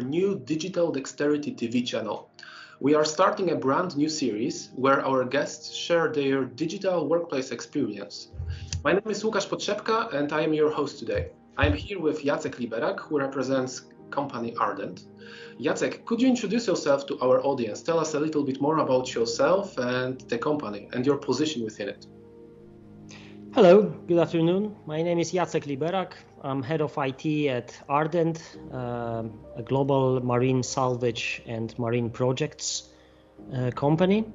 new Digital Dexterity TV channel. We are starting a brand new series where our guests share their digital workplace experience. My name is Łukasz Potrzebka and I am your host today. I am here with Jacek Liberak, who represents company Ardent. Jacek, could you introduce yourself to our audience? Tell us a little bit more about yourself and the company and your position within it. Hello, good afternoon. My name is Jacek Liberak. I'm head of IT at Ardent, a global marine salvage and marine projects company.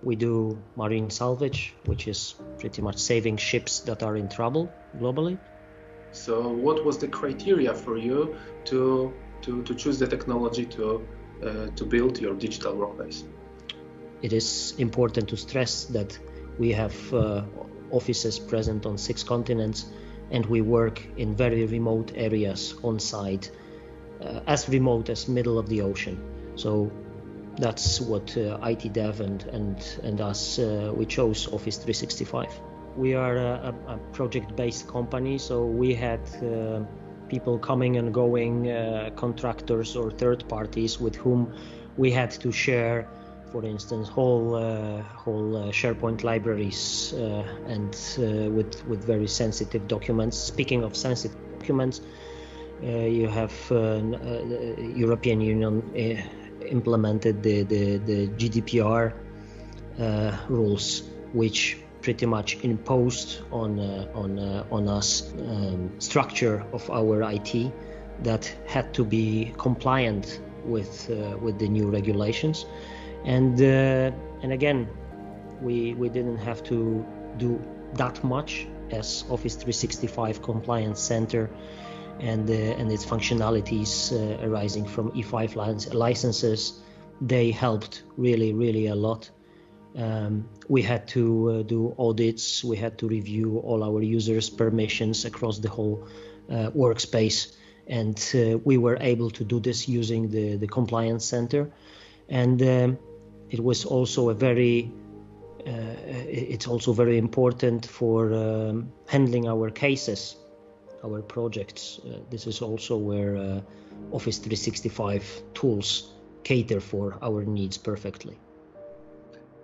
We do marine salvage, which is pretty much saving ships that are in trouble globally. So what was the criteria for you to choose the technology to build your digital workplace? It is important to stress that we have offices present on 6 continents, and we work in very remote areas on site, as remote as middle of the ocean. So that's what IT Dev and us, we chose Office 365. We are a project-based company, so we had people coming and going, contractors or third parties with whom we had to share, for instance, whole SharePoint libraries and with very sensitive documents. Speaking of sensitive documents, you have European Union implemented the GDPR rules, which pretty much imposed on us structure of our IT that had to be compliant with the new regulations. And again, we didn't have to do that much as Office 365 Compliance Center and its functionalities arising from E5 licenses. They helped really a lot. We had to do audits. We had to review all our users' permissions across the whole workspace, and we were able to do this using the Compliance Center. And it was also it's also very important for handling our cases, our projects. This is also where Office 365 tools cater for our needs perfectly.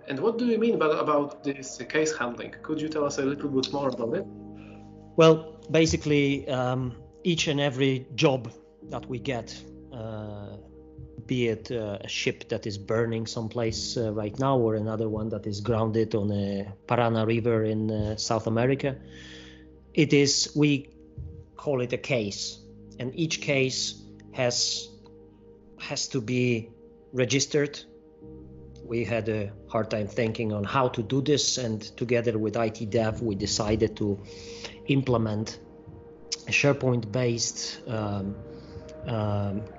And what do you mean about this case handling? Could you tell us a little bit more about it? Well, basically, each and every job that we get, be it a ship that is burning someplace right now or another one that is grounded on a Parana River in South America, we call it a case, and each case has to be registered. We had a hard time thinking on how to do this, and together with IT Dev, we decided to implement a SharePoint-based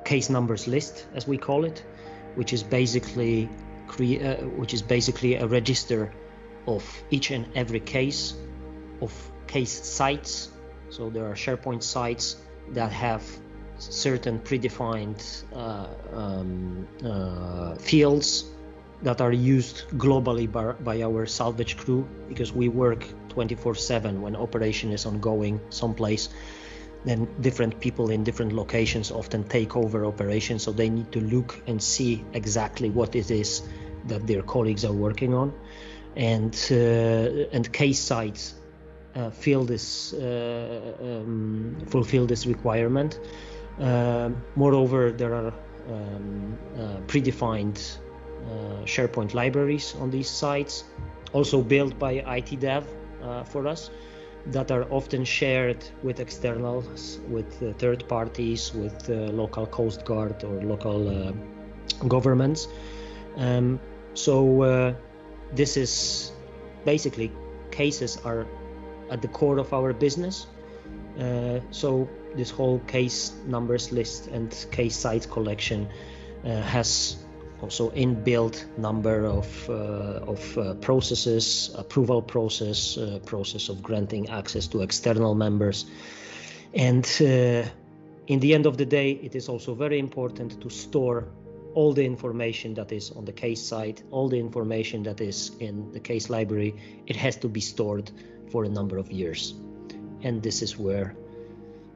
case numbers list, as we call it, which is basically a register of each and every case of case sites. So there are SharePoint sites that have certain predefined fields that are used globally by our salvage crew, because we work 24/7 when operation is ongoing someplace. Then different people in different locations often take over operations, so they need to look and see exactly what it is that their colleagues are working on, and case sites fulfill this requirement. Moreover, there are predefined SharePoint libraries on these sites, also built by IT Dev for us, that are often shared with externals, with third parties, with local Coast Guard or local governments. So this is basically, cases are at the core of our business. So this whole case numbers list and case site collection has also inbuilt number of processes, approval process of granting access to external members. And in the end of the day, it is also very important to store all the information that is on the case site, all the information that is in the case library. It has to be stored for a number of years. And this is where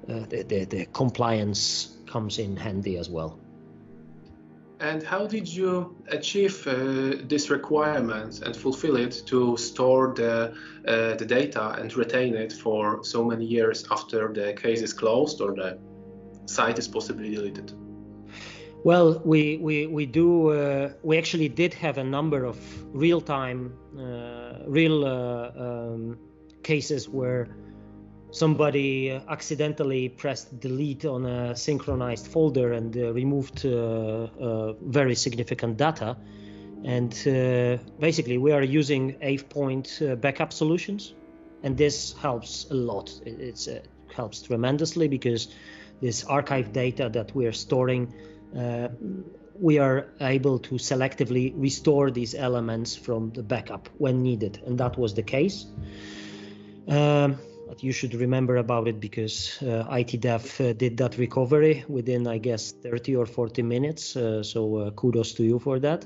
the compliance comes in handy as well. And how did you achieve this requirement and fulfill it to store the data and retain it for so many years after the case is closed or the site is possibly deleted? Well, we actually did have a number of real cases where somebody accidentally pressed delete on a synchronized folder and removed very significant data. And basically we are using AvePoint backup solutions, and this helps a lot. It helps tremendously because this archive data that we are storing, we are able to selectively restore these elements from the backup when needed, and that was the case. But you should remember about it because IT dev did that recovery within, I guess, 30 or 40 minutes. So kudos to you for that.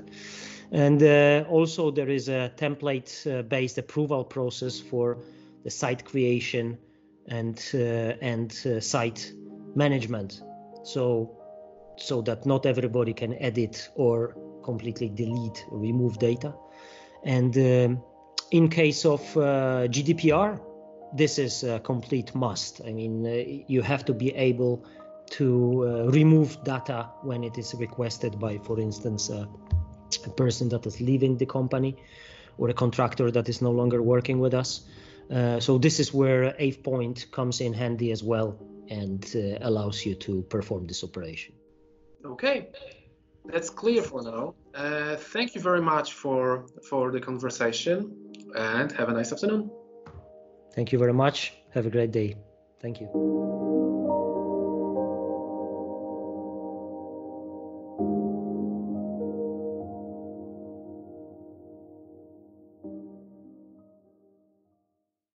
And also there is a template-based approval process for the site creation and site management. So that not everybody can edit or completely delete, remove data. And in case of GDPR, this is a complete must. I mean, you have to be able to remove data when it is requested by, for instance, a person that is leaving the company or a contractor that is no longer working with us. So this is where AvePoint comes in handy as well and allows you to perform this operation. Okay, that's clear for now. Thank you very much for the conversation, and have a nice afternoon. Thank you very much. Have a great day. Thank you.